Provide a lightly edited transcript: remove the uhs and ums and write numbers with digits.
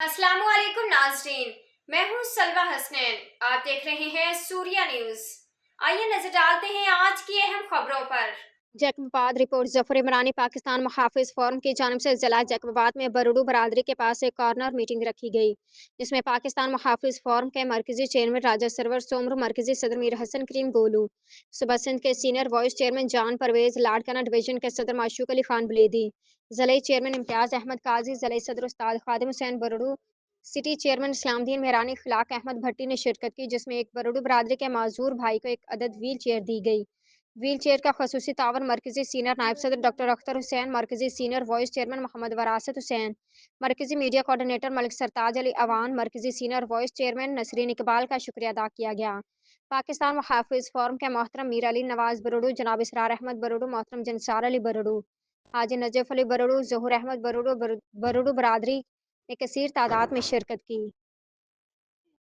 अस्सलाम वालेकुम नाज़रीन। मैं हूँ सलवा हसनैन। आप देख रहे हैं सूर्या न्यूज़। आइए नजर डालते हैं आज की अहम खबरों पर। जैकबाबाद रिपोर्ट जफर इमरानी पाकिस्तान मुहाफिज फोरम की जानिब से जिला जैकबाबाद में बरूडू बरादरी के पास एक कॉर्नर मीटिंग रखी गई, जिसमें पाकिस्तान मुहाफिज फोरम के मरकजी चेयरमैन राजा सरवर सोमर, मरकजी सदर मीर हसन करीम गोलू, सुबह सिंध के सीनियर वाइस चेयरमैन जान परवेज, लाड़काना डिवीजन के सदर माशूक अली खान बलेदी, जिले चेयरमैन इम्तियाज अहमद काजी, जिले सदर उस्ताद खादिम हुसैन बरूडू, सिटी चेयरमैन इस्लामुद्दीन मेहरानी खिलाक अहमद भट्टी ने शिरकत की, जिसमें एक बरूडू बरादरी के माजूर भाई को एक अदद व्हील चेयर दी गई। व्हील चेयर का खसूसी तावन मरकजी सीनियर नायब सदर डॉक्टर अख्तर हुसैन, मरकजी सीनियर वाइस चेयरमैन मोहम्मद वरासत हुसैन, मरकजी मीडिया कोऑर्डिनेटर मलिक सरताज अली अवान, मरकजी senior vice chairman Nasreen Iqbal का शुक्रिया अदा किया गया। पाकिस्तान मुहाफिज फोरम के मोहतरम मीर अली नवाज बरूडू, जनाब इसरार अहमद बरूडू, मोहतरम जंसार अली बरूडू, हाजी नजफ अली बरूडू, जहूर अहमद बरूडू बरूडू बरादरी ने कसीर तादाद में शिरकत की।